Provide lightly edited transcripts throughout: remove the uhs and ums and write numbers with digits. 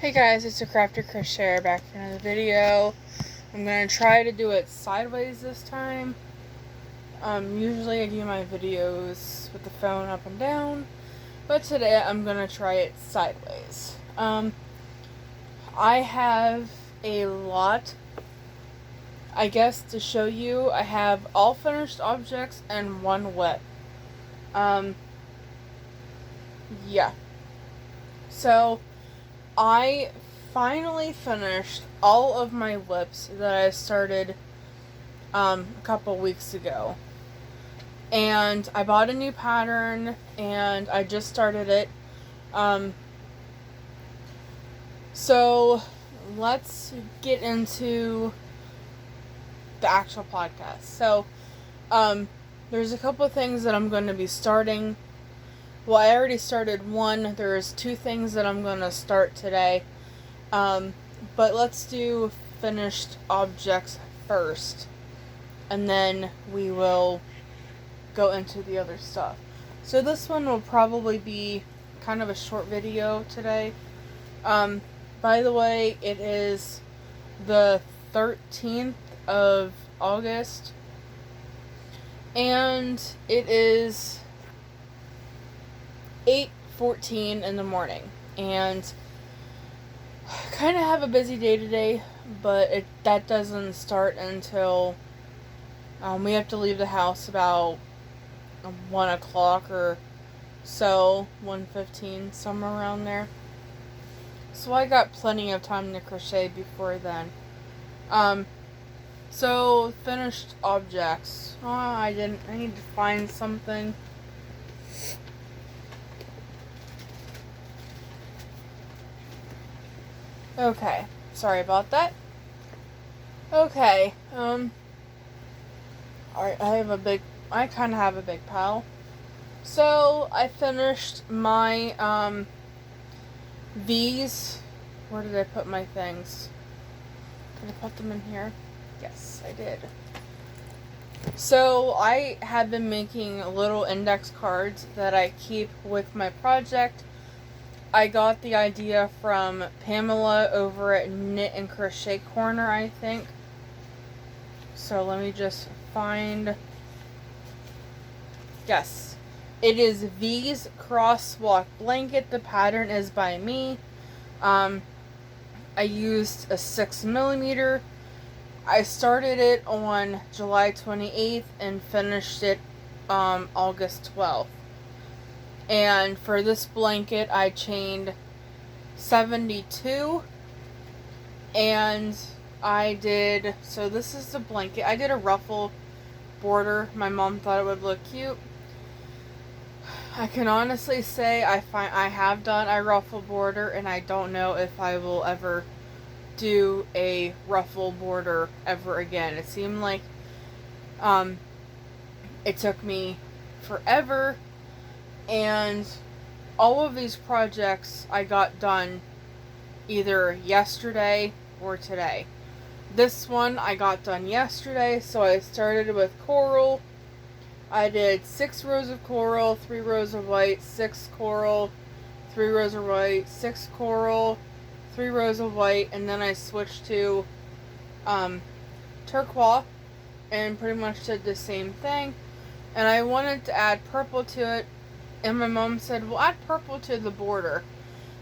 Hey guys, it's a Crafter Crocheter back for another video. I'm going to try to do it sideways this time. Usually I do my videos with the phone up and down, but today I'm going to try it sideways. I have a lot, I guess, to show you. I have all finished objects and one WIP. Yeah. So, I finally finished all of my WIPs that I started a couple weeks ago. And I bought a new pattern and I just started it. So let's get into the actual podcast. So, there's a couple things that I'm going to be starting. Well, I already started one. There's two things that I'm going to start today. But let's do finished objects first. And then we will go into the other stuff. So this one will probably be kind of a short video today. By the way, it is the 13th of August. And it is 8:14 in the morning. And kind of have a busy day today, but that doesn't start until we have to leave the house about 1 o'clock or so, 1:15, somewhere around there. So I got plenty of time to crochet before then. So finished objects. Oh, I need to find something. Okay, sorry about that. Okay, alright, I kind of have a big pile. So, I finished my, V's. Where did I put my things? Did I put them in here? Yes, I did. So, I have been making little index cards that I keep with my project. I got the idea from Pamela over at Knit and Crochet Corner, I think. So let me just find... Yes. It is V's Crosswalk Blanket. The pattern is by me. I used a 6mm. I started it on July 28th and finished it August 12th. And for this blanket, I chained 72. And I did... So this is the blanket. I did a ruffle border. My mom thought it would look cute. I can honestly say I have done a ruffle border, and I don't know if I will ever do a ruffle border ever again. It seemed like it took me forever. And all of these projects I got done either yesterday or today. This one I got done yesterday, so I started with coral. I did 6 rows of coral, 3 rows of white, 6 coral, 3 rows of white, 6 coral, 3 rows of white, and then I switched to turquoise and pretty much did the same thing. And I wanted to add purple to it. And my mom said, well, add purple to the border.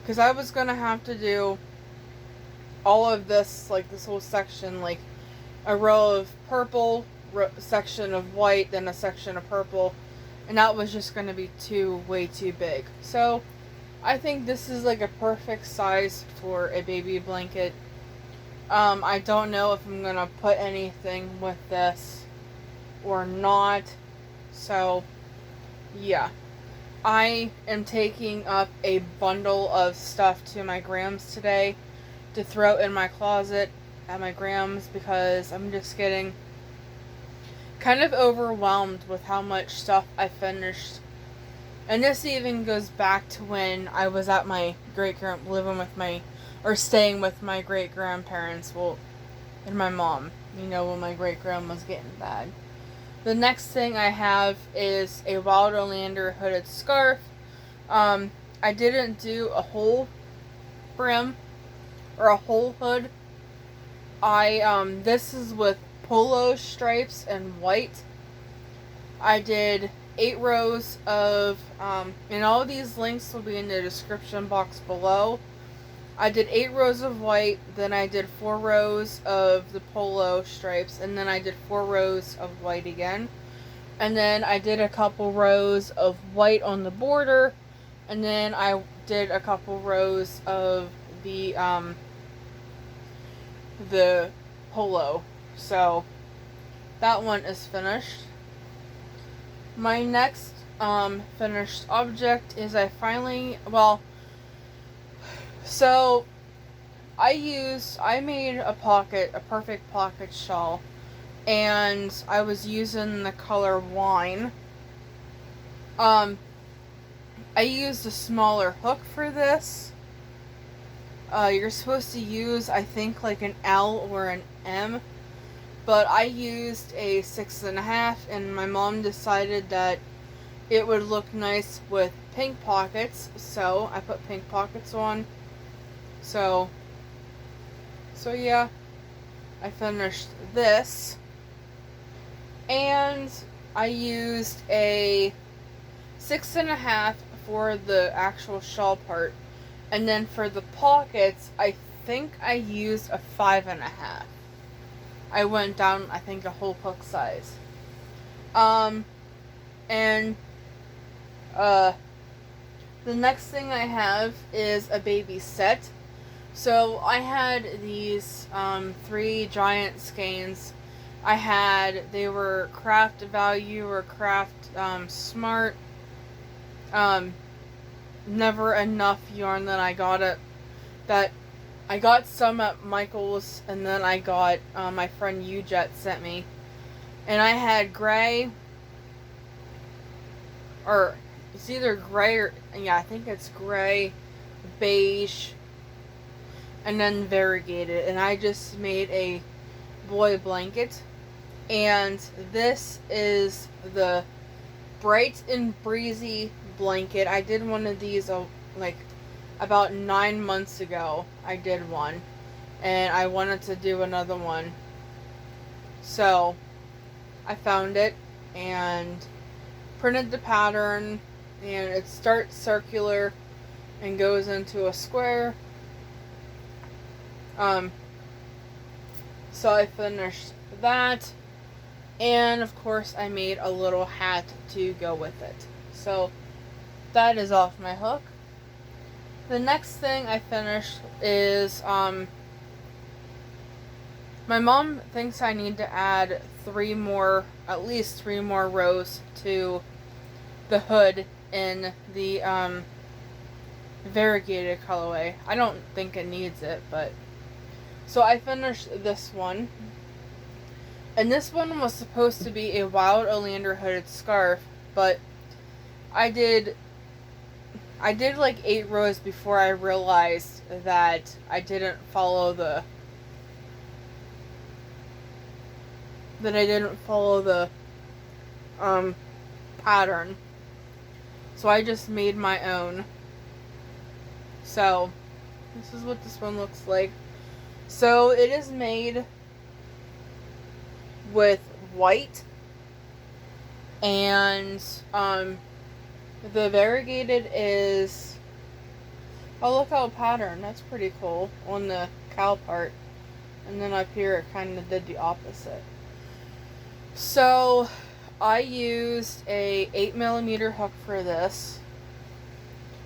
Because I was going to have to do all of this, like this whole section, like a row of purple, section of white, then a section of purple. And that was just going to be way too big. So, I think this is like a perfect size for a baby blanket. I don't know if I'm going to put anything with this or not. So, yeah. I am taking up a bundle of stuff to my grams today to throw in my closet at my grams because I'm just getting kind of overwhelmed with how much stuff I finished. And this even goes back to when I was at my staying with my great grandparents, and my mom, when my great grandma was getting bad. The next thing I have is a Wild Orlander hooded scarf. I didn't do a whole brim or a whole hood. This is with polo stripes and white. I did 8 rows of, and all of these links will be in the description box below. I did 8 rows of white, then I did 4 rows of the polo stripes, and then I did 4 rows of white again. And then I did a couple rows of white on the border, and then I did a couple rows of the polo. So that one is finished. My next finished object is I made a perfect pocket shawl, and I was using the color wine. I used a smaller hook for this. You're supposed to use, I think, like an L or an M, but I used a 6.5, and my mom decided that it would look nice with pink pockets, so I put pink pockets on. So yeah, I finished this, and I used a 6.5 for the actual shawl part, and then for the pockets, I think I used a 5.5. I went down, I think, a whole hook size. The next thing I have is a baby set. So I had these 3 giant skeins. They were Craft Value or Craft Smart. Never Enough yarn that I got some at Michael's, and then I got, my friend Ujet sent me. And I had gray, or it's either gray or, yeah, I think it's gray, beige, and then variegated. And I just made a boy blanket. And this is the Bright and Breezy blanket. I did one of these, like, about 9 months ago. I did one, and I wanted to do another one, so I found it and printed the pattern, and it starts circular and goes into a square. So I finished that, and of course I made a little hat to go with it. So that is off my hook. The next thing I finished is, my mom thinks I need to add at least 3 more rows to the hood in the, variegated colorway. I don't think it needs it, but, so I finished this one. And this one was supposed to be a Wild Oleander hooded scarf, but I did like 8 rows before I realized that I didn't follow the pattern. So I just made my own. So this is what this one looks like. So it is made with white, and the variegated is, oh, look how pattern, that's pretty cool on the cow part, and then up here it kind of did the opposite. So I used a 8mm hook for this.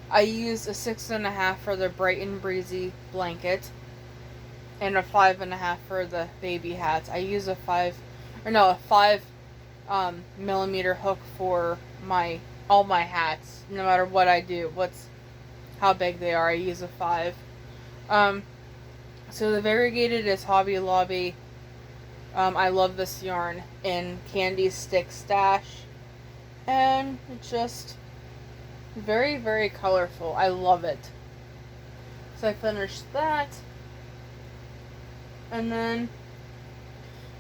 I used a 6.5 for the Bright and Breezy blanket, and a 5.5 for the baby hats. I use a 5mm hook for all my hats, no matter what I do, how big they are. I use a 5. So the variegated is Hobby Lobby. I love this yarn in Candy Stick Stash, and it's just very, very colorful. I love it. So I finished that, and then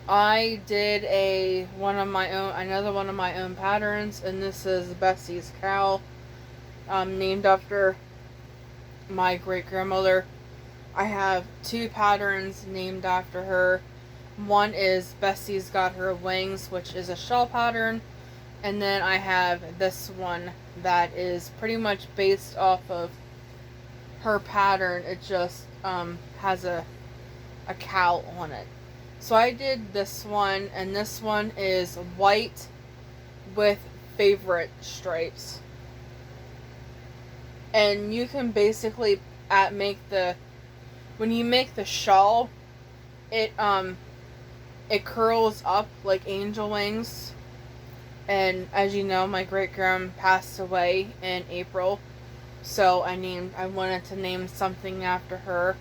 I did another one of my own patterns, and this is Bessie's Cow, named after my great grandmother. I have 2 patterns named after her. One is Bessie's Got Her Wings, which is a shell pattern. And then I have this one that is pretty much based off of her pattern. It just has a cowl on it. So I did this one, and this one is white with favorite stripes. And you can basically when you make the shawl, it curls up like angel wings. And as you know, my great-grandma passed away in April. So I wanted to name something after her.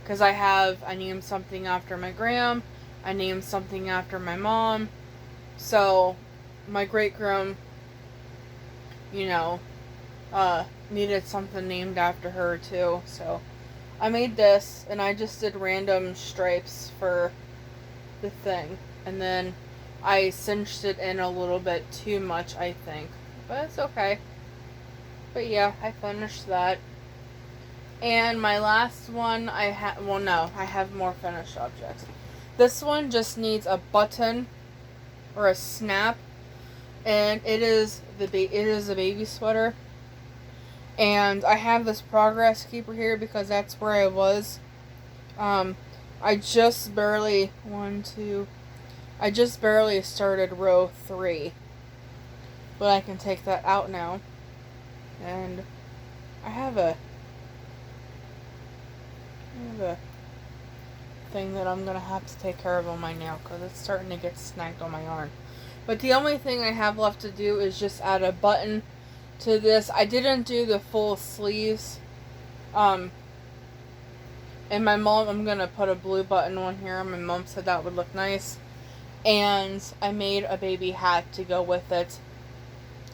Because I named something after my gram. I named something after my mom. So my great-grandma, needed something named after her too. So I made this, and I just did random stripes for the thing. And then I cinched it in a little bit too much, I think. But it's okay. But yeah, I finished that. And my last one, I have more finished objects. This one just needs a button or a snap, and it is a baby sweater. And I have this progress keeper here because that's where I was. I just barely started row 3, but I can take that out now. And I have a thing that I'm going to have to take care of on my nail because it's starting to get snagged on my arm. But the only thing I have left to do is just add a button to this. I didn't do the full sleeves. And my mom, I'm going to put a blue button on here. My mom said that would look nice. And I made a baby hat to go with it.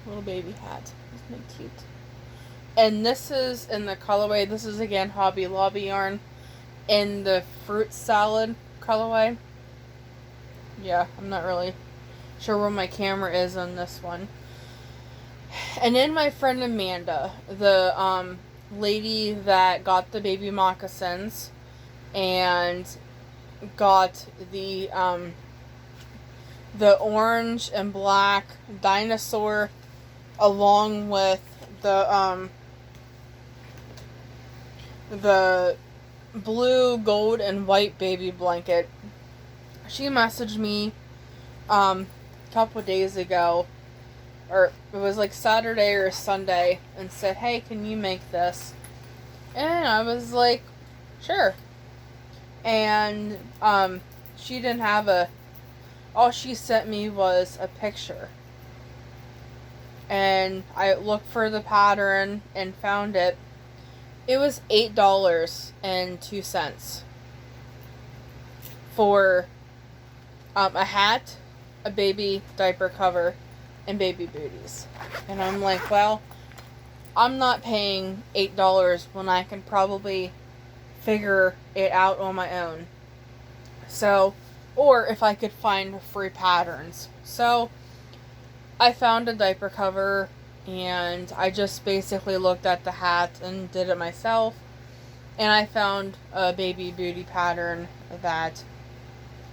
Little baby hat. Isn't it cute? And this is in the colorway. This is again Hobby Lobby yarn in the fruit salad colorway. Yeah, I'm not really sure where my camera is on this one. And then my friend Amanda, the lady that got the baby moccasins and got the orange and black dinosaur along with the blue, gold, and white baby blanket. She messaged me a couple days ago, or it was like Saturday or Sunday, and said, hey, can you make this? And I was like, sure. And she didn't have all she sent me was a picture. And I looked for the pattern and found it. It was $8.02 for a hat, a baby diaper cover, and baby booties. And I'm like, well, I'm not paying $8 when I can probably figure it out on my own. So, or if I could find free patterns. So I found a diaper cover, and I just basically looked at the hat and did it myself. And I found a baby booty pattern that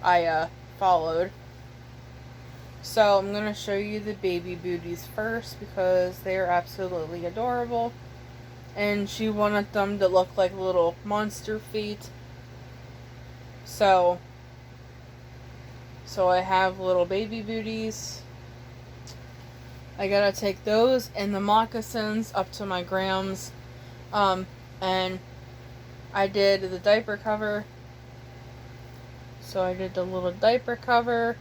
I followed. So I'm going to show you the baby booties first because they are absolutely adorable. And she wanted them to look like little monster feet. So I have little baby booties. I gotta take those and the moccasins up to my grams. And I did the diaper cover. So I did the little diaper cover.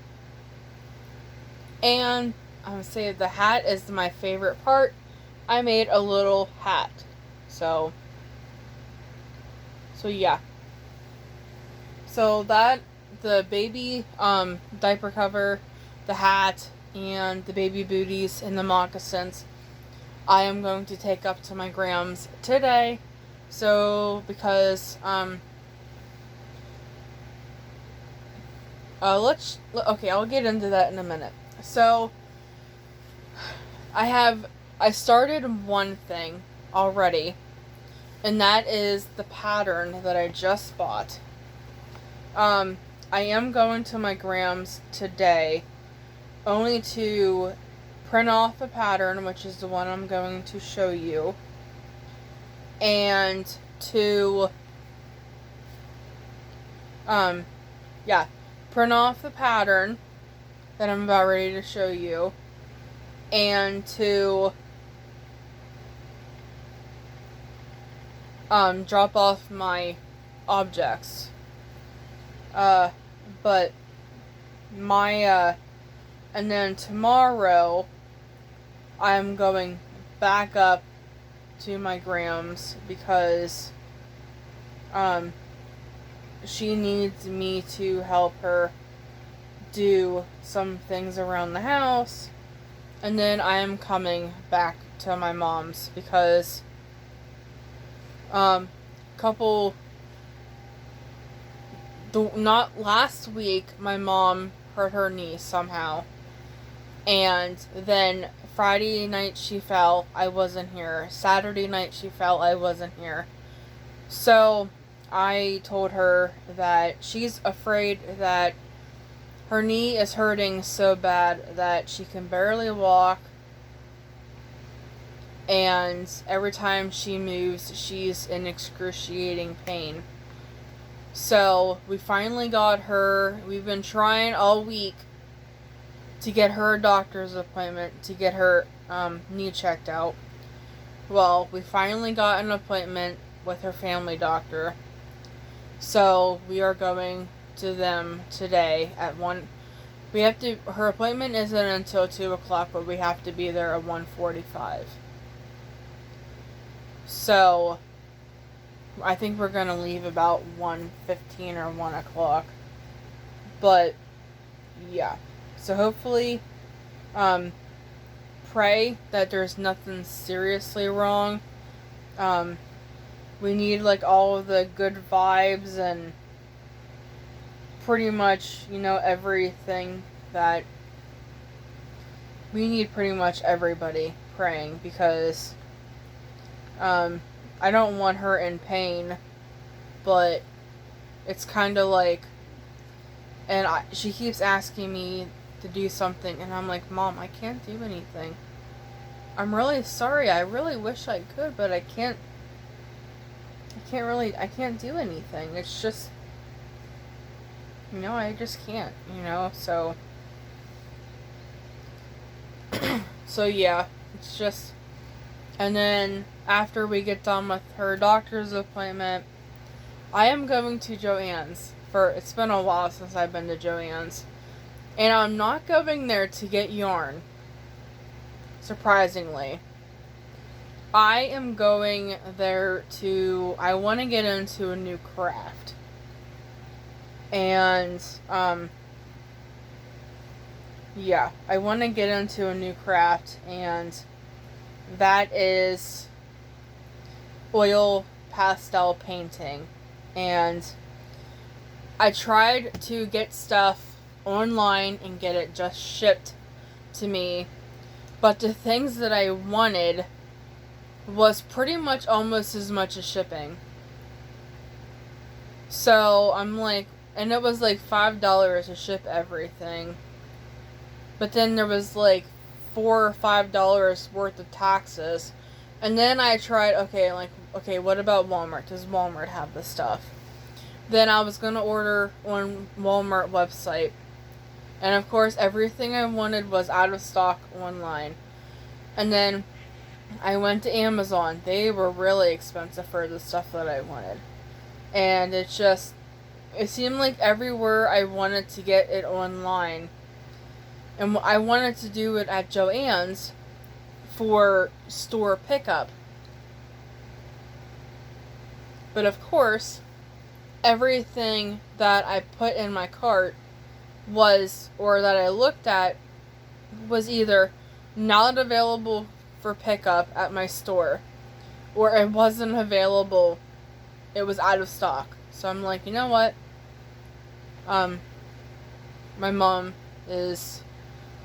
And I'm gonna say the hat is my favorite part. I made a little hat. So yeah. So that, the baby diaper cover, the hat, and the baby booties and the moccasins, I am going to take up to my grams today. So because I'll get into that in a minute. So I started one thing already, And that is the pattern that I just bought. I am going to my Grams today only to print off a pattern, which is the one I'm going to show you, and to print off the pattern that I'm about ready to show you, and to drop off my objects. But my and then tomorrow I'm going back up to my Grams because she needs me to help her do some things around the house, and then I am coming back to my mom's because not last week my mom hurt her knee somehow, and then Friday night she fell, I wasn't here. Saturday night she fell, I wasn't here. So I told her that she's afraid that her knee is hurting so bad that she can barely walk, and every time she moves, she's in excruciating pain. So we finally got her. We've been trying all week to get her a doctor's appointment to get her knee checked out. Well, we finally got an appointment with her family doctor. So we are going to them today at 1. Her appointment isn't until 2 o'clock, but we have to be there at 1:45. So I think we're going to leave about 1:15 or 1 o'clock. But yeah. So hopefully, pray that there's nothing seriously wrong. We need like all of the good vibes and pretty much, everything that we need, pretty much everybody praying, because I don't want her in pain, but it's kind of like, and she keeps asking me to do something, and I'm like, Mom, I can't do anything. I'm really sorry. I really wish I could, but I can't do anything. It's just, I just can't, so, so yeah, it's just, and then after we get done with her doctor's appointment, I am going to Joann's. It's been a while since I've been to Joann's. And I'm not going there to get yarn. Surprisingly. I am going there I want to get into a new craft. And, I want to get into a new craft, and that is oil pastel painting. And I tried to get stuff online and get it just shipped to me, but the things that I wanted was pretty much almost as much as shipping. So I'm like, and it was like $5 to ship everything, but then there was like $4 or $5 worth of taxes. And then I tried, okay, what about Walmart? Does Walmart have this stuff? Then I was going to order on Walmart website. And of course, everything I wanted was out of stock online. And then I went to Amazon. They were really expensive for the stuff that I wanted. And it seemed like everywhere I wanted to get it online. And I wanted to do it at Joann's for store pickup. But of course, everything that I put in my cart or that I looked at, was either not available for pickup at my store, or it wasn't available, it was out of stock. So I'm like, you know what? My mom is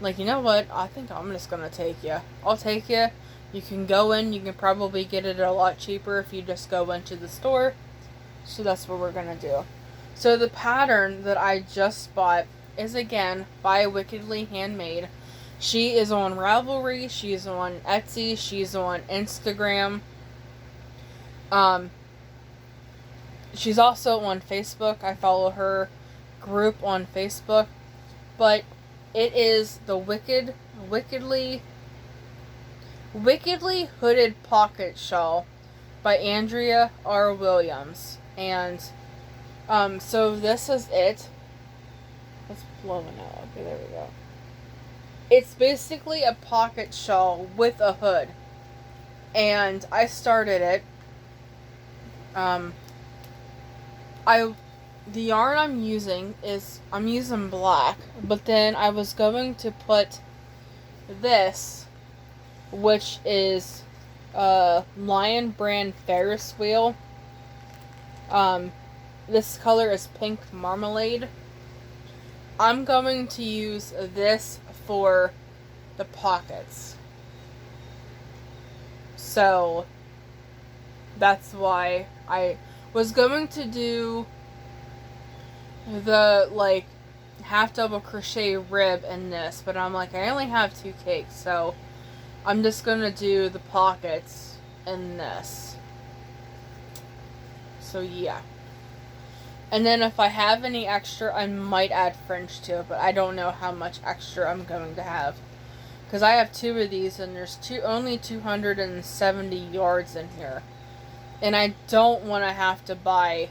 like, you know what? I think I'm just gonna take you. I'll take you. You can go in, you can probably get it a lot cheaper if you just go into the store. So that's what we're going to do. So the pattern that I just bought is again by Wickedly Handmade. She is on Ravelry, she's on Etsy, she's on Instagram. She's also on Facebook. I follow her group on Facebook. But it is the Wickedly Hooded Pocket Shawl by Andrea R. Williams. And so this is it. It's blowing out. Okay, there we go. It's basically a pocket shawl with a hood. And I started it. The yarn I'm using black, but then I was going to put this, which is Lion Brand Ferris Wheel. This color is Pink Marmalade. I'm going to use this for the pockets. So that's why I was going to do the like half double crochet rib in this, but I'm like, I only have 2 cakes, so I'm just gonna do the pockets in this. So yeah. And then if I have any extra, I might add fringe to it, but I don't know how much extra I'm going to have. Because I have 2 of these, and there's only 270 yards in here. And I don't want to have to buy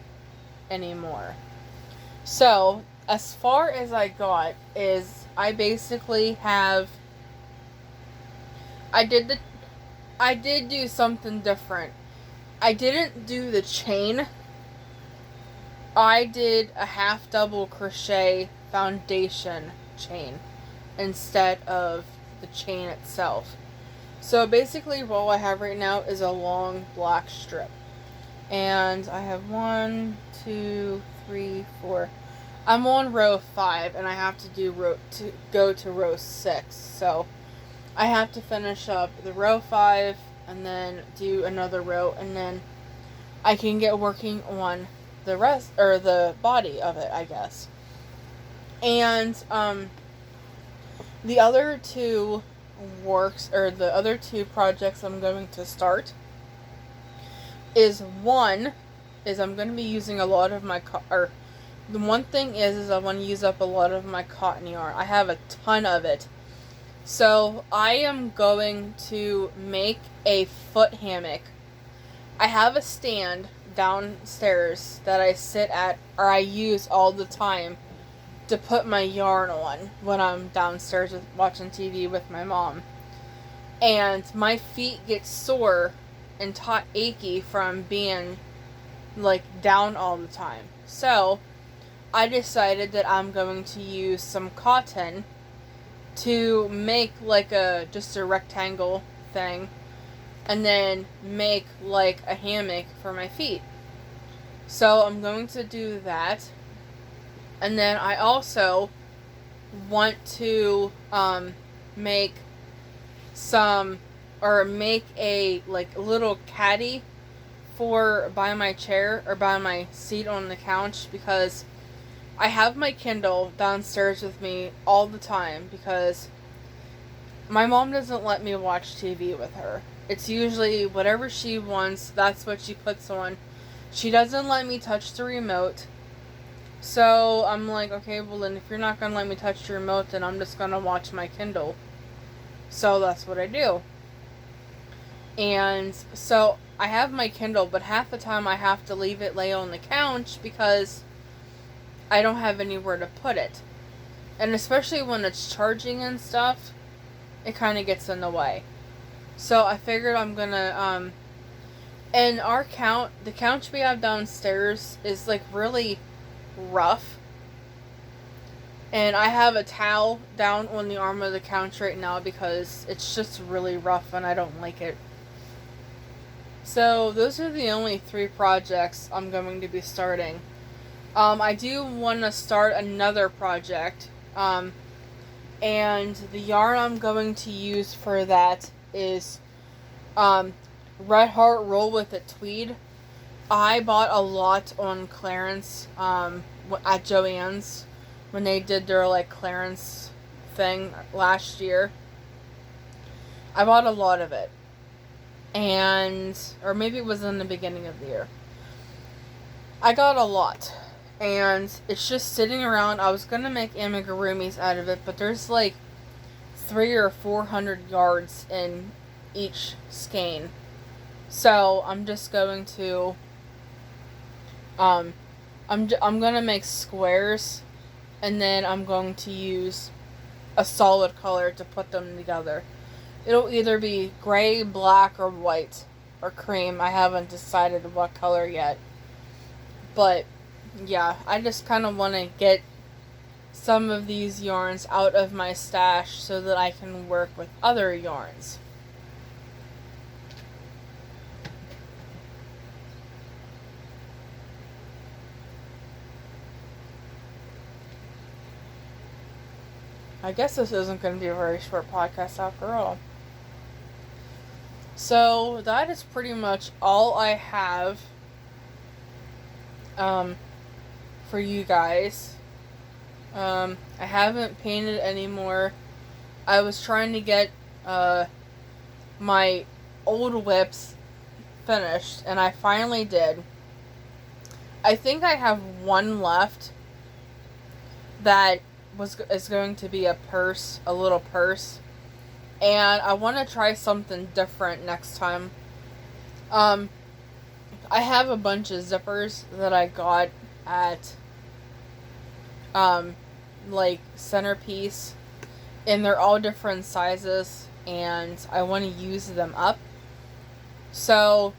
any more. So, as far as I got is, I basically have... I did do something different. I didn't do the chain. I did a half double crochet foundation chain instead of the chain itself. So basically what I have right now is a long black strip. And I have 1, 2, 3, 4. I'm on row 5 and I have to go to row 6. So I have to finish up the row 5 and then do another row, and then I can get working on the rest, or the body of it, I guess. And the other 2 the other 2 projects I'm going to start is I'm going to be using a lot of my the one thing is I want to use up a lot of my cotton yarn. I have a ton of it. So I am going to make a foot hammock. I have a stand downstairs that I sit at, or I use all the time to put my yarn on when I'm downstairs watching TV with my mom. And my feet get sore and achy from being like down all the time. So I decided that I'm going to use some cotton to make like just a rectangle thing, and then make like a hammock for my feet. So I'm going to do that. And then I also want to make a like little caddy by my chair or by my seat on the couch, because I have my Kindle downstairs with me all the time because my mom doesn't let me watch TV with her. It's usually whatever she wants, that's what she puts on. She doesn't let me touch the remote. So I'm like, okay, well then if you're not going to let me touch the remote, then I'm just going to watch my Kindle. So that's what I do. And so I have my Kindle, but half the time I have to leave it lay on the couch because I don't have anywhere to put it. And especially when it's charging and stuff, it kind of gets in the way. So I figured I'm gonna, and the couch we have downstairs is like really rough. And I have a towel down on the arm of the couch right now because it's just really rough and I don't like it. So those are the only 3 projects I'm going to be starting. I do want to start another project, and the yarn I'm going to use for that is Red Heart Roll with It Tweed. I bought a lot on clearance at Joann's when they did their like clearance thing last year. I bought a lot of it. And, or maybe it was in the beginning of the year. I got a lot. And it's just sitting around. I was going to make amigurumis out of it, but there's like 300 or 400 yards in each skein. So I'm just going to I'm gonna make squares, and then I'm going to use a solid color to put them together. It'll either be gray, black, or white, or cream. I haven't decided what color yet. But yeah, I just kind of want to get some of these yarns out of my stash so that I can work with other yarns. I guess this isn't going to be a very short podcast after all. So that is pretty much all I have for you guys. I haven't painted anymore. I was trying to get my old whips finished, and I finally did. I think I have one left that is going to be a purse, a little purse, and I want to try something different next time. I have a bunch of zippers that I got at like Centerpiece, and they're all different sizes, and I want to use them up. So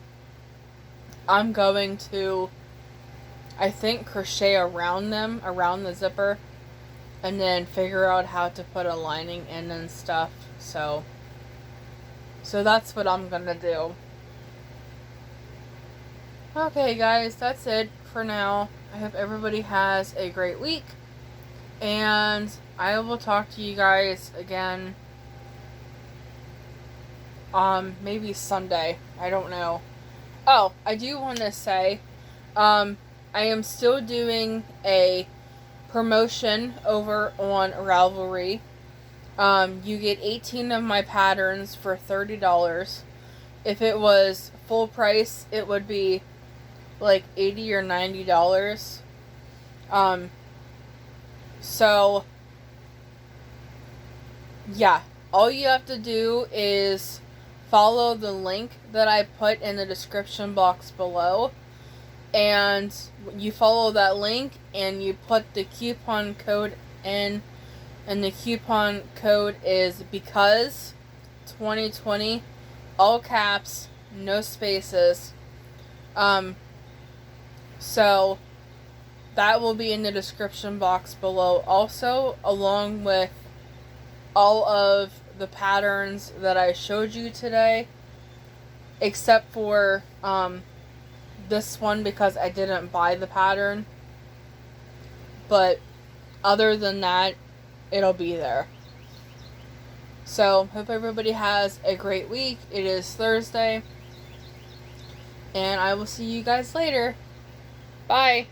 I'm going to, I think, crochet around them, around the zipper, and then figure out how to put a lining in and stuff. So that's what I'm gonna do. Okay, guys, that's it for now. I hope everybody has a great week, and I will talk to you guys again maybe Sunday. I don't know. Oh, I do want to say I am still doing a promotion over on Ravelry. You get 18 of my patterns for $30. If it was full price, it would be like $80 or $90. So yeah, all you have to do is follow the link that I put in the description box below, and you follow that link and you put the coupon code in, and the coupon code is because 2020, all caps, no spaces. So that will be in the description box below also, along with all of the patterns that I showed you today, except for this one because I didn't buy the pattern. But other than that, it'll be there. So, hope everybody has a great week. It is Thursday, and I will see you guys later. Bye.